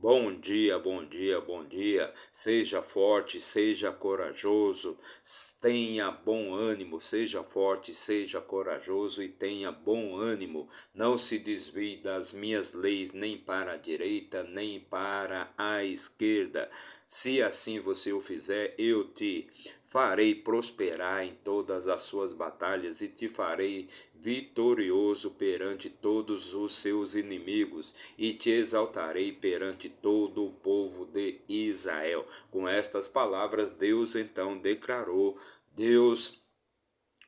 Bom dia, bom dia, bom dia. Seja forte, seja corajoso, tenha bom ânimo, seja forte, seja corajoso e tenha bom ânimo. Não se desvie das minhas leis, nem para a direita, nem para a esquerda. Se assim você o fizer, eu te farei prosperar em todas as suas batalhas e te farei vitorioso perante todos os seus inimigos e te exaltarei perante todo o povo de Israel. Com estas palavras, Deus então declarou, Deus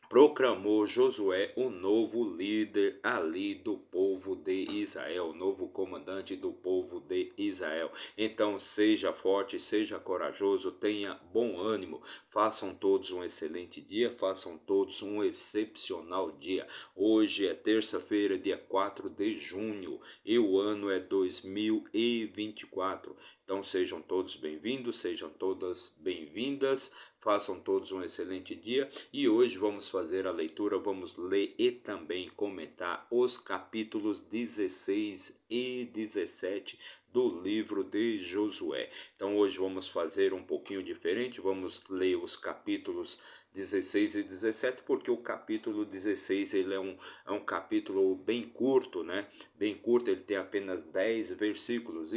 proclamou Josué o novo líder ali do povo de Israel, o novo comandante do povo de Israel. Então seja forte, seja corajoso, tenha bom ânimo, façam todos um excelente dia, façam todos um excepcional dia. Hoje é terça-feira, dia 4 de junho e o ano é 2024. Então sejam todos bem-vindos, sejam todas bem-vindas, façam todos um excelente dia e hoje vamos fazer a leitura, vamos ler e também comentar os capítulos 16 e 17 do livro de Josué. Então hoje vamos fazer um pouquinho diferente, vamos ler os capítulos 16 e 17, porque o capítulo 16 ele é um capítulo bem curto, né? Bem curto, ele tem apenas 10 versículos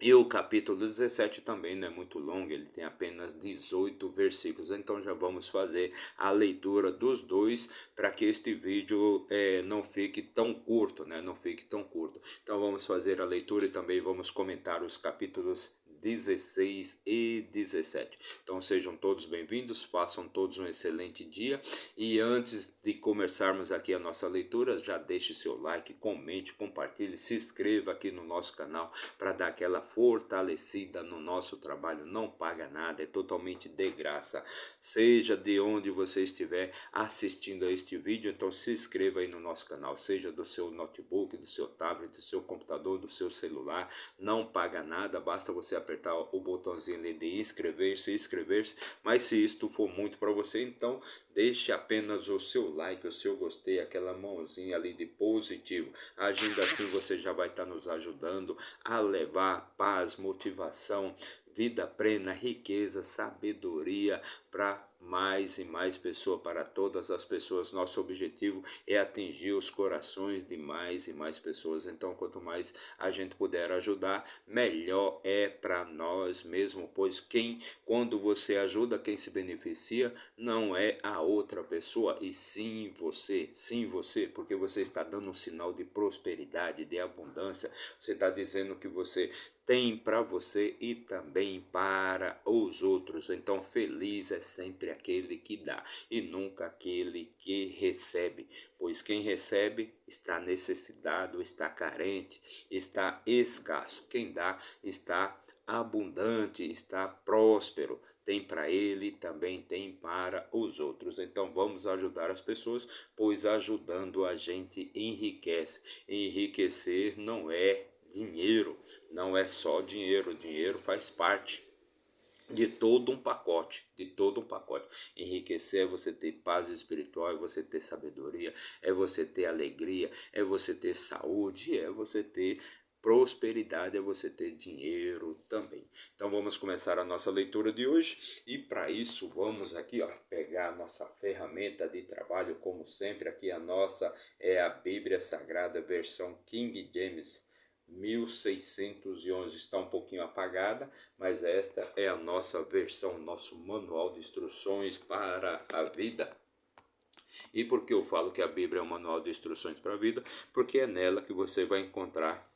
e o capítulo 17 também não é muito longo, ele tem apenas 18 versículos. Então já vamos fazer a leitura dos dois para que este vídeo não fique tão curto, né? Não fique tão curto. Então vamos fazer a leitura e também vamos comentar os capítulos 16 e 17. Então sejam todos bem-vindos, façam todos um excelente dia. E antes de começarmos aqui a nossa leitura, já deixe seu like, comente, compartilhe, se inscreva aqui no nosso canal para dar aquela fortalecida no nosso trabalho. Não paga nada, é totalmente de graça. Seja de onde você estiver assistindo a este vídeo, então se inscreva aí no nosso canal, seja do seu notebook, do seu tablet, do seu computador, do seu celular. Não paga nada, basta você apertar o botãozinho ali de inscrever-se, mas se isto for muito para você, então deixe apenas o seu like, o seu gostei, aquela mãozinha ali de positivo. Agindo assim você já vai estar nos ajudando a levar paz, motivação, vida plena, riqueza, sabedoria para mais e mais pessoas, para todas as pessoas. Nosso objetivo é atingir os corações de mais e mais pessoas. Então, quanto mais a gente puder ajudar, melhor é para nós mesmo, pois quando você ajuda, quem se beneficia não é a outra pessoa, e sim você, porque você está dando um sinal de prosperidade, de abundância. Você está dizendo que você tem para você e também para os outros. Então feliz é sempre aquele que dá e nunca aquele que recebe, pois quem recebe está necessitado, está carente, está escasso. Quem dá está abundante, está próspero, tem para ele, também tem para os outros. Então vamos ajudar as pessoas, pois ajudando a gente enriquece. Enriquecer não é dinheiro, não é só dinheiro, dinheiro faz parte de todo um pacote, de todo um pacote. Enriquecer é você ter paz espiritual, é você ter sabedoria, é você ter alegria, é você ter saúde, é você ter prosperidade, é você ter dinheiro também. Então vamos começar a nossa leitura de hoje e para isso vamos aqui pegar a nossa ferramenta de trabalho, como sempre. Aqui a nossa é a Bíblia Sagrada versão King James 1611, está um pouquinho apagada, mas esta é a nossa versão, nosso manual de instruções para a vida. E por que eu falo que a Bíblia é um manual de instruções para a vida? Porque é nela que você vai encontrar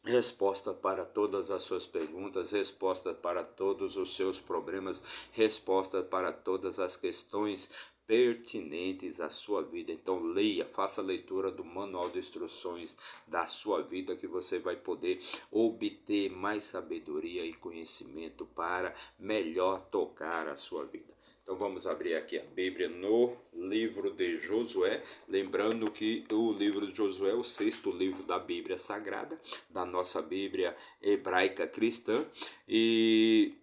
resposta para todas as suas perguntas, resposta para todos os seus problemas, resposta para todas as questões pertinentes à sua vida. Então leia, faça a leitura do manual de instruções da sua vida, que você vai poder obter mais sabedoria e conhecimento para melhor tocar a sua vida. Então vamos abrir aqui a Bíblia no livro de Josué, lembrando que o livro de Josué é o sexto livro da Bíblia Sagrada, da nossa Bíblia hebraica cristã, e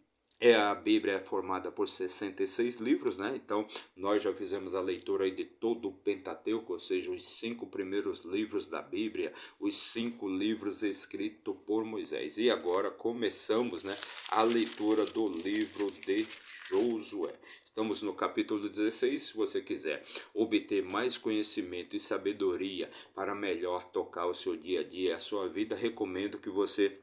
A Bíblia é formada por 66 livros, né? Então, nós já fizemos a leitura aí de todo o Pentateuco, ou seja, os 5 primeiros livros da Bíblia, os 5 livros escritos por Moisés. E agora começamos, né, a leitura do livro de Josué. Estamos no capítulo 16. Se você quiser obter mais conhecimento e sabedoria para melhor tocar o seu dia a dia, a sua vida, recomendo que você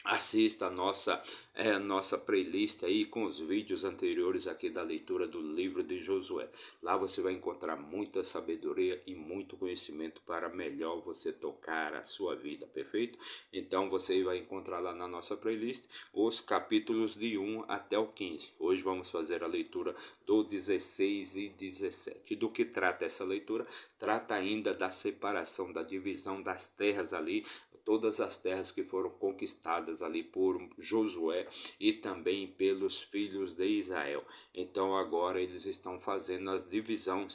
assista a nossa playlist aí com os vídeos anteriores aqui da leitura do livro de Josué. Lá você vai encontrar muita sabedoria e muito conhecimento para melhor você tocar a sua vida, perfeito? Então você vai encontrar lá na nossa playlist os capítulos de 1 até o 15. Hoje vamos fazer a leitura do 16 e 17. Do que trata essa leitura? Trata ainda da separação, da divisão das terras ali, todas as terras que foram conquistadas ali por Josué e também pelos filhos de Israel. Então agora eles estão fazendo a divisão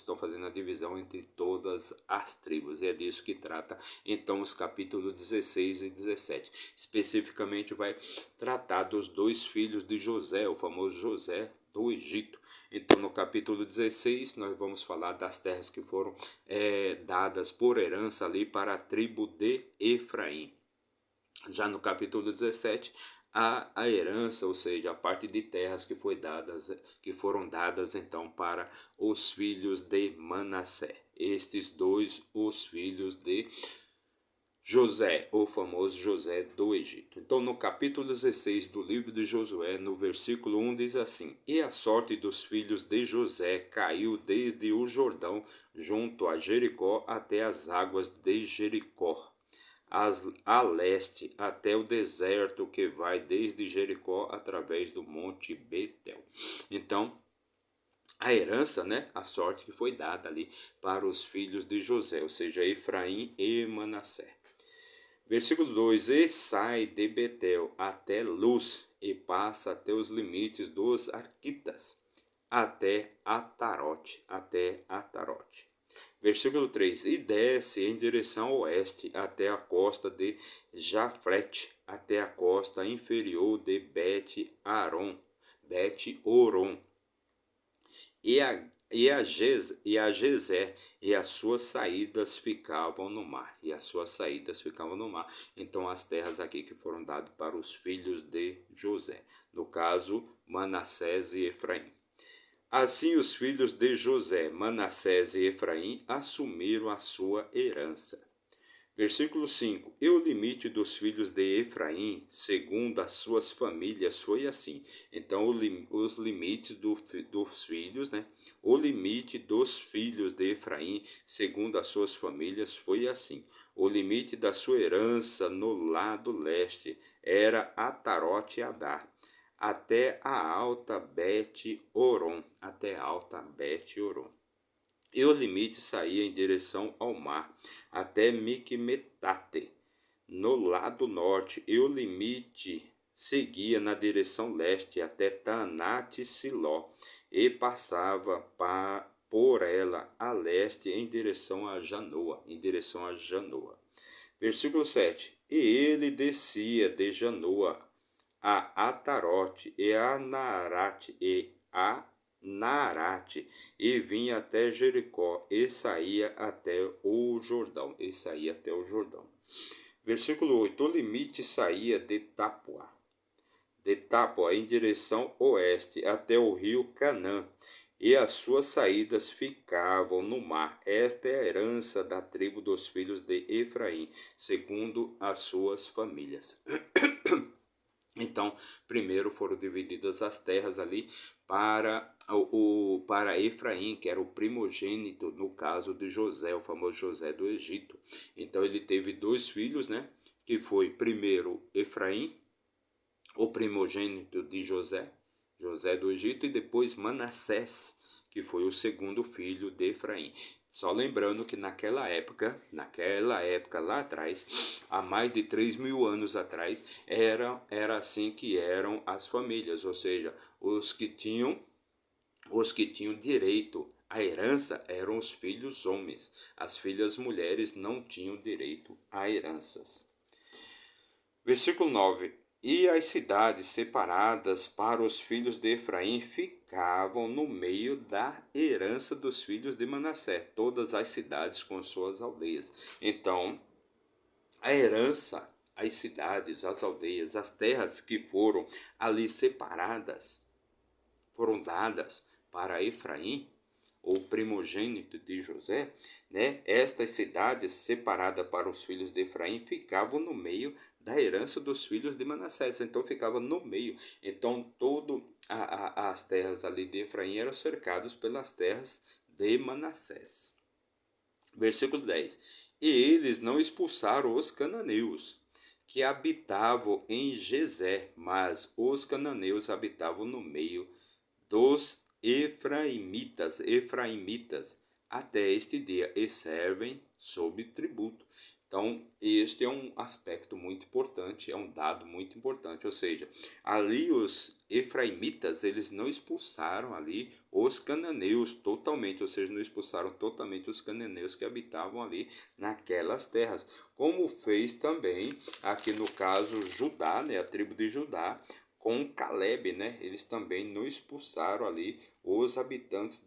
entre todas as tribos. E é disso que trata então os capítulos 16 e 17. Especificamente vai tratar dos 2 filhos de José, o famoso José do Egito. Então, no capítulo 16, nós vamos falar das terras que foram dadas por herança ali para a tribo de Efraim. Já no capítulo 17, a herança, ou seja, a parte de terras que foram dadas então para os filhos de Manassé. Estes 2, os filhos de José, o famoso José do Egito. Então, no capítulo 16 do livro de Josué, no versículo 1, diz assim: E a sorte dos filhos de José caiu desde o Jordão, junto a Jericó, até as águas de Jericó, a leste, até o deserto que vai desde Jericó através do monte Betel. Então, a herança, né, a sorte que foi dada ali para os filhos de José, ou seja, Efraim e Manassé. Versículo 2: E sai de Betel até Luz, e passa até os limites dos Arquitas, até Atarote. Versículo 3: E desce em direção oeste até a costa de Jafrete, até a costa inferior de Bet-Oron, e a Gezer, e as suas saídas ficavam no mar. Então, as terras aqui que foram dadas para os filhos de José, no caso, Manassés e Efraim. Assim, os filhos de José, Manassés e Efraim assumiram a sua herança. Versículo 5: E o limite dos filhos de Efraim, segundo as suas famílias, foi assim. Então, os limites dos filhos, né? O limite dos filhos de Efraim, segundo as suas famílias, foi assim. O limite da sua herança no lado leste era Atarote Adar, até a alta Bet-Oron, E o limite saía em direção ao mar, até Miqumetate, no lado norte, e o limite seguia na direção leste até Taanate-Siló, e passava por ela a leste em direção a Janoa, Versículo 7. E ele descia de Janoa a Atarote e a Naarate, e vinha até Jericó, e saía até o Jordão. Versículo 8. O limite saía de Tapuá em direção oeste, até o rio Canã, e as suas saídas ficavam no mar. Esta é a herança da tribo dos filhos de Efraim, segundo as suas famílias. Então, primeiro foram divididas as terras ali para Efraim, que era o primogênito, no caso de José, o famoso José do Egito. Então, ele teve 2 filhos, né? Que foi primeiro Efraim, o primogênito de José do Egito, e depois Manassés, que foi o segundo filho de Efraim. Só lembrando que naquela época lá atrás, há mais de 3.000 anos atrás, era assim que eram as famílias, ou seja, os que tinham direito à herança eram os filhos homens, as filhas mulheres não tinham direito a heranças. Versículo 9. E as cidades separadas para os filhos de Efraim ficavam no meio da herança dos filhos de Manassés, todas as cidades com suas aldeias. Então, a herança, as cidades, as aldeias, as terras que foram ali separadas, foram dadas para Efraim, o primogênito de José, né? Estas cidades separadas para os filhos de Efraim ficavam no meio da herança dos filhos de Manassés, então ficava no meio. Então todo as terras ali de Efraim eram cercadas pelas terras de Manassés. Versículo 10. E eles não expulsaram os cananeus que habitavam em Gezer, mas os cananeus habitavam no meio dos efraimitas até este dia e servem sob tributo. Então, este é um aspecto muito importante, é um dado muito importante, ou seja, ali os efraimitas, eles não expulsaram ali os cananeus totalmente, ou seja, não expulsaram totalmente os cananeus que habitavam ali naquelas terras, como fez também aqui no caso Judá, né, a tribo de Judá, com Caleb, né? Eles também não expulsaram ali os habitantes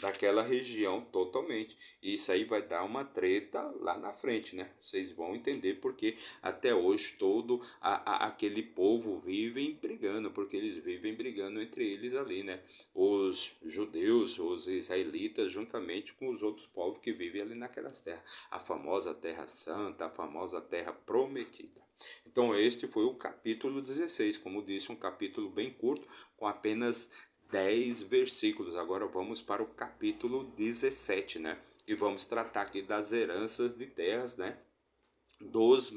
daquela região totalmente. E isso aí vai dar uma treta lá na frente, né? Vocês vão entender porque até hoje todo aquele povo vivem brigando, porque eles vivem brigando entre eles ali, né? Os judeus, os israelitas, juntamente com os outros povos que vivem ali naquelas terras. A famosa Terra Santa, a famosa Terra Prometida. Então este foi o capítulo 16, como disse, um capítulo bem curto, com apenas 10 versículos. Agora vamos para o capítulo 17, né? E vamos tratar aqui das heranças de terras, né? Dos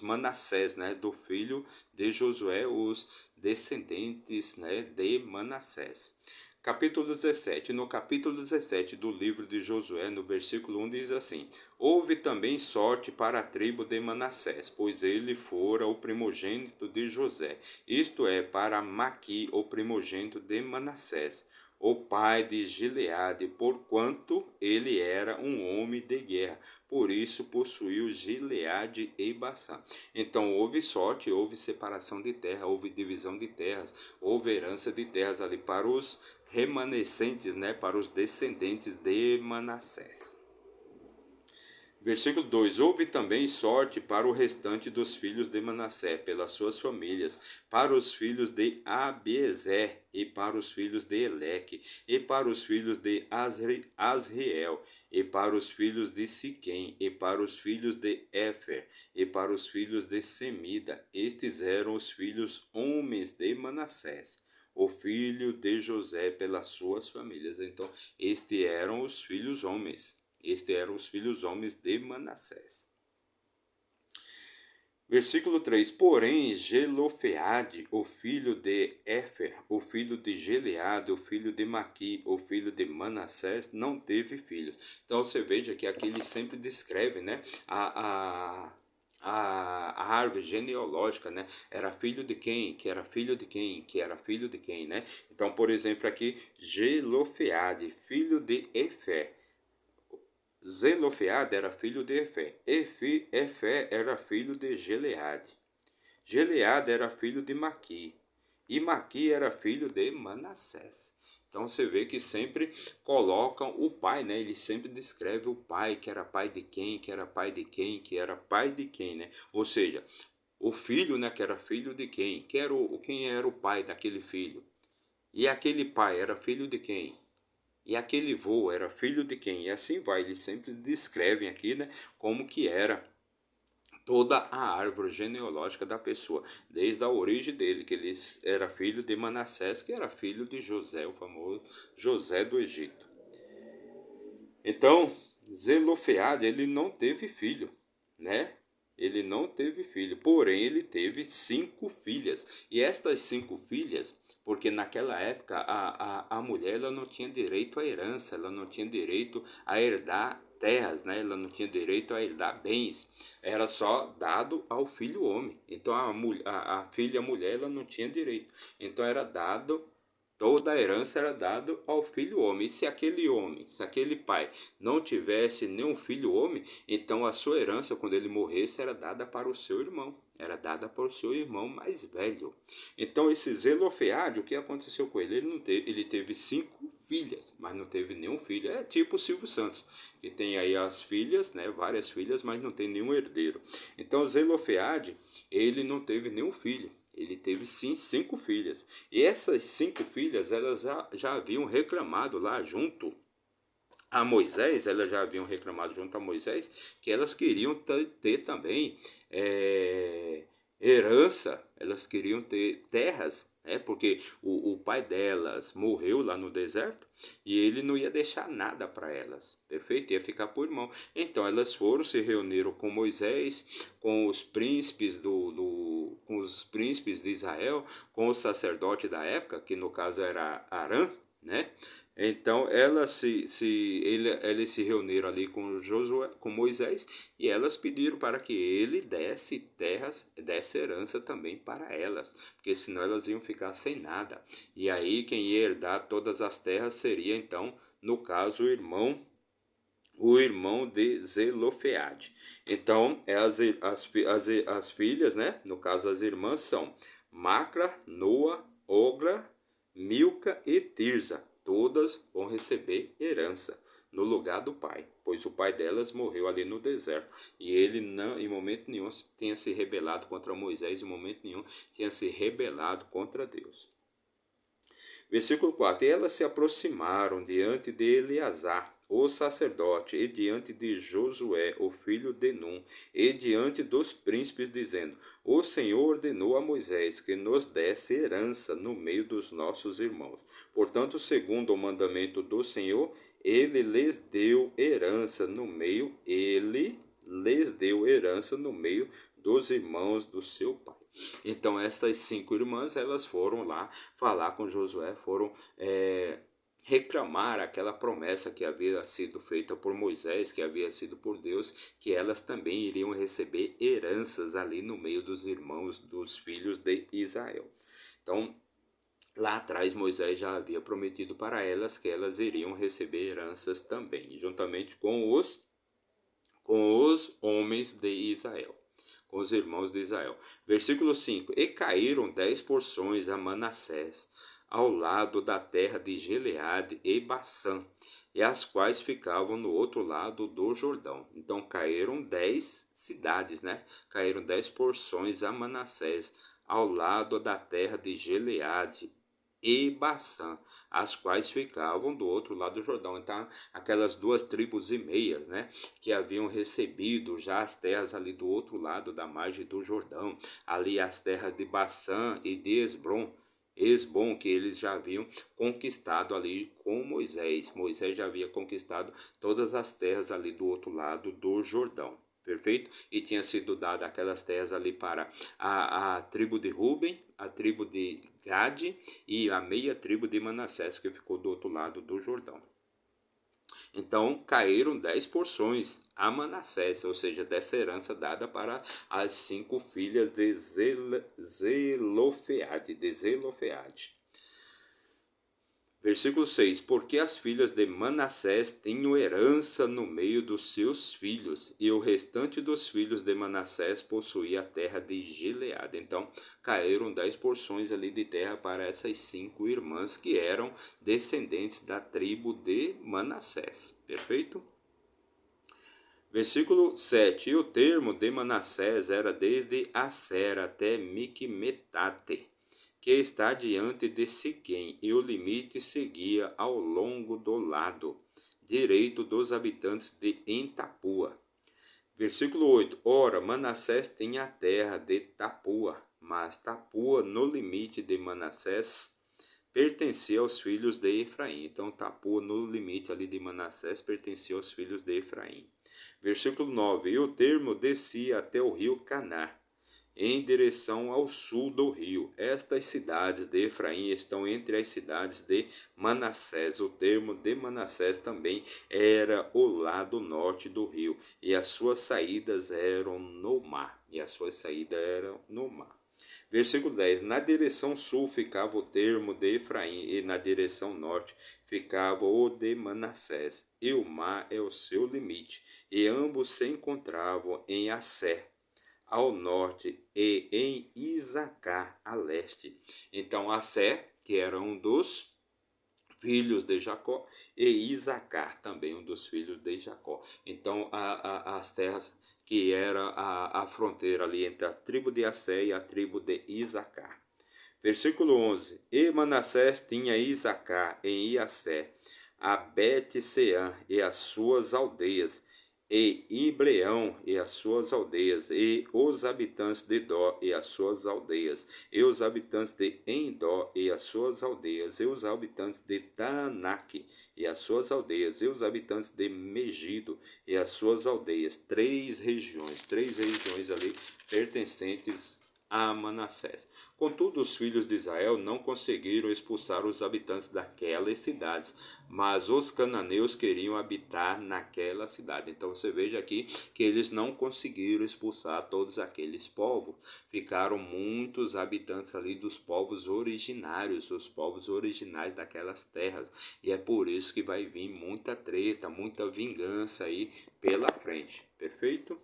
Manassés, né? Do filho de Josué, os descendentes, né? De Manassés. Capítulo 17. No capítulo 17 do livro de Josué, no versículo 1, diz assim: Houve também sorte para a tribo de Manassés, pois ele fora o primogênito de José, isto é, para Maqui, o primogênito de Manassés, o pai de Gileade, porquanto ele era um homem de guerra, por isso possuiu Gileade e Bassã. Então houve sorte, houve separação de terra, houve divisão de terras, houve herança de terras ali para os remanescentes, né, para os descendentes de Manassés. Versículo 2: Houve também sorte para o restante dos filhos de Manassés, pelas suas famílias, para os filhos de Abiezer, e para os filhos de Eleque, e para os filhos de Asriel, e para os filhos de Siquém, e para os filhos de Éfer, e para os filhos de Semida. Estes eram os filhos homens de Manassés, o filho de José pelas suas famílias. Então, estes eram os filhos homens. Estes eram os filhos homens de Manassés. Versículo 3: Porém, Zelofeade, o filho de Éfer, o filho de Gileade, o filho de Maqui, o filho de Manassés, não teve filhos. Então você veja que aqui ele sempre descreve, né, a árvore genealógica, né? Era filho de quem, que era filho de quem, que era filho de quem, né? Então, por exemplo, aqui, Zelofeade, filho de Éfer. Zelofeade era filho de Efé. Efé era filho de Gileade. Gileade era filho de Maqui. E Maqui era filho de Manassés. Então você vê que sempre colocam o pai, né? Ele sempre descreve o pai, que era pai de quem, que era pai de quem, que era pai de quem, né? Ou seja, o filho, né, que era filho de quem? Quem era o pai daquele filho? E aquele pai era filho de quem? E aquele vô era filho de quem? E assim vai, eles sempre descrevem aqui, né, como que era toda a árvore genealógica da pessoa, desde a origem dele, que ele era filho de Manassés, que era filho de José, o famoso José do Egito. Então, Zelofeade, ele não teve filho, né? Ele não teve filho, porém ele teve 5 filhas. E estas 5 filhas, porque naquela época a mulher ela não tinha direito à herança, ela não tinha direito a herdar terras, né? Ela não tinha direito a herdar bens, era só dado ao filho homem. Então a filha mulher ela não tinha direito, então era dado toda a herança era dada ao filho homem. E se aquele homem, se aquele pai não tivesse nenhum filho homem, então a sua herança, quando ele morresse, era dada para o seu irmão. Era dada para o seu irmão mais velho. Então esse Zelofeade, o que aconteceu com ele? Ele teve 5 filhas, mas não teve nenhum filho. É tipo o Silvio Santos, que tem aí as filhas, né, várias filhas, mas não tem nenhum herdeiro. Então Zelofeade, ele não teve nenhum filho. Ele teve sim 5 filhas. E essas 5 filhas, elas já haviam reclamado lá junto a Moisés, elas já haviam reclamado junto a Moisés que elas queriam ter também herança, elas queriam ter terras, né? Porque o pai delas morreu lá no deserto e ele não ia deixar nada para elas, perfeito? Ia ficar por irmão. Então elas foram, se reuniram com Moisés, com os príncipes com os príncipes de Israel, com o sacerdote da época, que no caso era Arã, né? Então eles se reuniram ali com Josué, com Moisés, e elas pediram para que ele desse terras, desse herança também para elas, porque senão elas iam ficar sem nada. E aí quem ia herdar todas as terras seria então, no caso, o irmão de Zelofeade. Então as filhas, né? No caso as irmãs são Macra, Noa, Ogla, Milca e Tirza. Todas vão receber herança no lugar do pai, pois o pai delas morreu ali no deserto. E ele não, em momento nenhum, tinha se rebelado contra Moisés, em momento nenhum tinha se rebelado contra Deus. Versículo 4: E elas se aproximaram diante de Eleazar, o sacerdote, e diante de Josué, o filho de Num, e diante dos príncipes, dizendo: O Senhor ordenou a Moisés que nos desse herança no meio dos nossos irmãos. Portanto, segundo o mandamento do Senhor, ele lhes deu herança no meio dos irmãos do seu pai. Então estas 5 irmãs, elas foram lá falar com Josué, foram reclamar aquela promessa que havia sido feita por Moisés, que havia sido por Deus, que elas também iriam receber heranças ali no meio dos irmãos dos filhos de Israel. Então, lá atrás Moisés já havia prometido para elas que elas iriam receber heranças também, juntamente com os homens de Israel, com os irmãos de Israel. Versículo 5: E caíram 10 porções a Manassés, ao lado da terra de Gileade e Bassã, e as quais ficavam no outro lado do Jordão. Então caíram 10 cidades, né? Caíram 10 porções a Manassés, ao lado da terra de Gileade e Bassã, as quais ficavam do outro lado do Jordão. Então, aquelas 2 tribos e meias, né, que haviam recebido já as terras ali do outro lado da margem do Jordão, ali as terras de Bassã e de Esbom, que eles já haviam conquistado ali com Moisés. Moisés já havia conquistado todas as terras ali do outro lado do Jordão. Perfeito? E tinha sido dada aquelas terras ali para a tribo de Ruben, a tribo de Gade e a meia tribo de Manassés, que ficou do outro lado do Jordão. Então caíram 10 porções a Manassés, ou seja, dessa herança dada para as 5 filhas de Zelofeade. Versículo 6: Porque as filhas de Manassés tinham herança no meio dos seus filhos, e o restante dos filhos de Manassés possuía a terra de Gileade. Então, caíram 10 porções ali de terra para essas 5 irmãs que eram descendentes da tribo de Manassés. Perfeito? Versículo 7: E o termo de Manassés era desde Aser até Micmetate, que está diante de Siquém, e o limite seguia ao longo do lado direito dos habitantes de Entapua. Versículo 8: Ora, Manassés tinha a terra de Tapua, mas Tapua, no limite de Manassés, pertencia aos filhos de Efraim. Então, Tapua, no limite ali de Manassés, pertencia aos filhos de Efraim. Versículo 9: E o termo descia até o rio Caná, em direção ao sul do rio. Estas cidades de Efraim estão entre as cidades de Manassés. O termo de Manassés também era o lado norte do rio, e as suas saídas eram no mar. Versículo 10: Na direção sul ficava o termo de Efraim, e na direção norte ficava o de Manassés, e o mar é o seu limite, e ambos se encontravam em Asser, ao norte, e em Isacar, a leste. Então, Asser, que era um dos filhos de Jacó, e Isacar, também um dos filhos de Jacó. Então, as terras que era a fronteira ali entre a tribo de Assé e a tribo de Isacar. Versículo 11: E Manassés tinha Isacar em Iassé, a Bet-Sean e as suas aldeias, e Ibleão e as suas aldeias, e os habitantes de Dó e as suas aldeias, e os habitantes de Endó e as suas aldeias, e os habitantes de Tanaque e as suas aldeias, e os habitantes de Megido e as suas aldeias. Três regiões ali pertencentes a Manassés. Contudo, os filhos de Israel não conseguiram expulsar os habitantes daquelas cidades, mas os cananeus queriam habitar naquela cidade. Então você veja aqui que eles não conseguiram expulsar todos aqueles povos. Ficaram muitos habitantes ali dos povos originários, os povos originais daquelas terras. E é por isso que vai vir muita treta, muita vingança aí pela frente. Perfeito?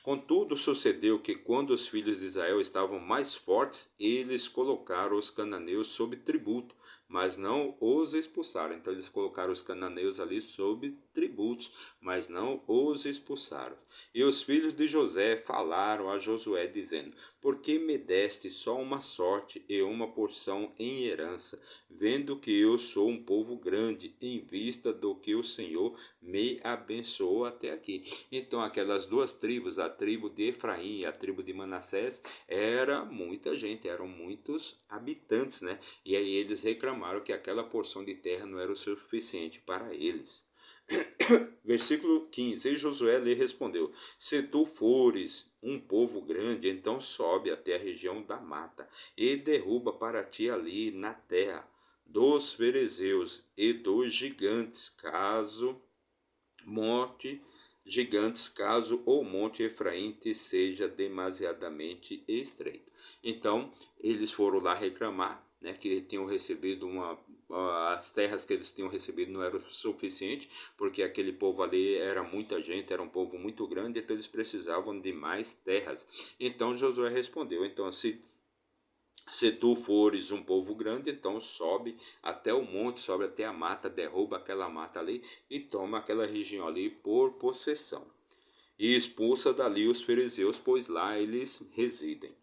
Contudo, sucedeu que, quando os filhos de Israel estavam mais fortes, eles colocaram os cananeus sob tributo, mas não os expulsaram. Então, eles colocaram os cananeus ali sob tributos, mas não os expulsaram. E os filhos de José falaram a Josué, dizendo: Por que me deste só uma sorte e uma porção em herança, vendo que eu sou um povo grande, em vista do que o Senhor me abençoou até aqui? Então, aquelas duas tribos, a tribo de Efraim e a tribo de Manassés, era muita gente, eram muitos habitantes, né? E aí eles reclamaram que aquela porção de terra não era o suficiente para eles. Versículo 15: E Josué lhe respondeu: Se tu fores um povo grande, então sobe até a região da mata e derruba para ti ali na terra dos ferezeus e dos gigantes, monte caso o monte Efraim te seja demasiadamente estreito. Então, eles foram lá reclamar, né, que tinham recebido as terras que eles tinham recebido não eram suficiente, porque aquele povo ali era muita gente, era um povo muito grande, então eles precisavam de mais terras. Então Josué respondeu: Então, se tu fores um povo grande, então sobe até o monte, sobe até a mata, derruba aquela mata ali e toma aquela região ali por possessão. E expulsa dali os fariseus, pois lá eles residem.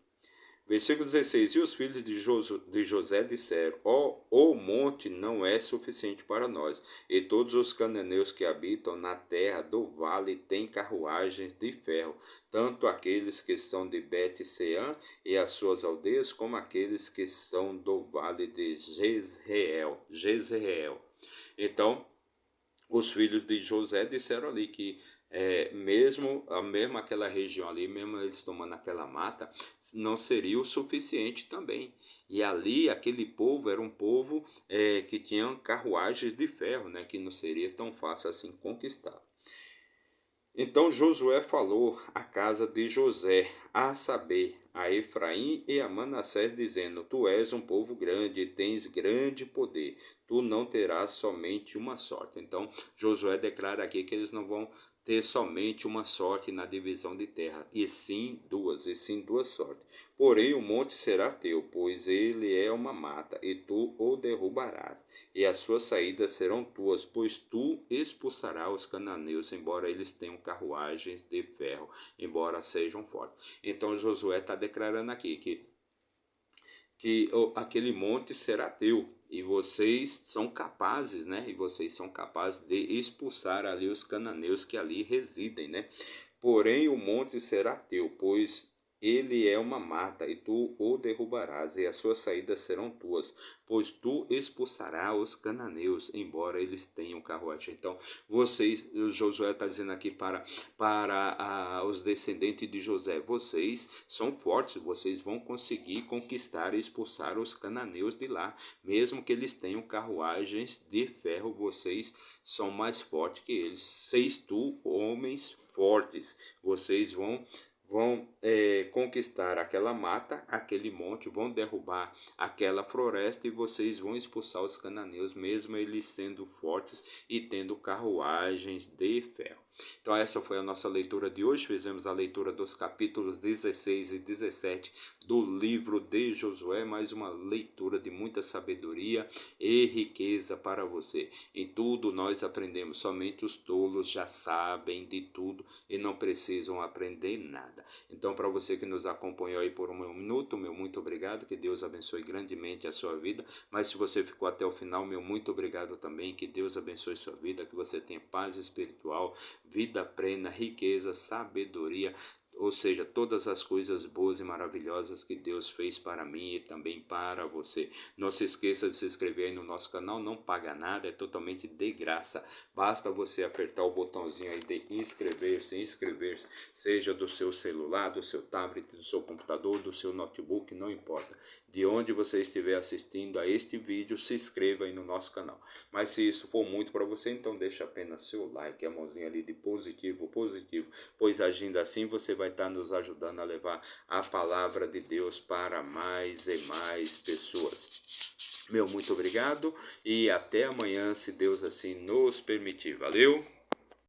Versículo 16: E os filhos de José disseram: o monte não é suficiente para nós, e todos os cananeus que habitam na terra do vale têm carruagens de ferro, tanto aqueles que são de Bet-Sean e as suas aldeias, como aqueles que são do vale de Jezreel. Então, os filhos de José disseram ali que mesmo aquela região ali, mesmo eles tomando aquela mata, não seria o suficiente também. E ali aquele povo era um povo que tinha carruagens de ferro, né, que não seria tão fácil assim conquistar. Então Josué falou à casa de José, a saber, a Efraim e a Manassés, dizendo: Tu és um povo grande e tens grande poder, tu não terás somente uma sorte. Então Josué declara aqui que eles não vão ter somente uma sorte na divisão de terra, e sim duas sortes. Porém o monte será teu, pois ele é uma mata, e tu o derrubarás, e as suas saídas serão tuas, pois tu expulsarás os cananeus, embora eles tenham carruagens de ferro, embora sejam fortes. Então Josué está declarando aqui que aquele monte será teu, e vocês são capazes, né? E vocês são capazes de expulsar ali os cananeus que ali residem, né? Porém o monte será teu, pois ele é uma mata, e tu o derrubarás, e as suas saídas serão tuas, pois tu expulsarás os cananeus, embora eles tenham carruagem. Então, Josué está dizendo aqui para os descendentes de José: vocês são fortes, vocês vão conseguir conquistar e expulsar os cananeus de lá, mesmo que eles tenham carruagens de ferro, vocês são mais fortes que eles. Seis tu, homens fortes, vocês vão vão conquistar aquela mata, aquele monte, vão derrubar aquela floresta e vocês vão expulsar os cananeus, mesmo eles sendo fortes e tendo carruagens de ferro. Então essa foi a nossa leitura de hoje. Fizemos a leitura dos capítulos 16 e 17 do livro de Josué, mais uma leitura de muita sabedoria e riqueza para você. Em tudo nós aprendemos, somente os tolos já sabem de tudo e não precisam aprender nada. Então, para você que nos acompanhou aí por um minuto, meu muito obrigado, que Deus abençoe grandemente a sua vida. Mas se você ficou até o final, meu muito obrigado também, que Deus abençoe sua vida, que você tenha paz espiritual, vida plena, riqueza, sabedoria, ou seja, todas as coisas boas e maravilhosas que Deus fez para mim e também para você. Não se esqueça de se inscrever aí no nosso canal, não paga nada, é totalmente de graça. Basta você apertar o botãozinho aí de inscrever-se, seja do seu celular, do seu tablet, do seu computador, do seu notebook, não importa. De onde você estiver assistindo a este vídeo, se inscreva aí no nosso canal. Mas se isso for muito para você, então deixa apenas seu like, a mãozinha ali de positivo, pois agindo assim você vai estar nos ajudando a levar a palavra de Deus para mais e mais pessoas. Meu muito obrigado e até amanhã, se Deus assim nos permitir. Valeu!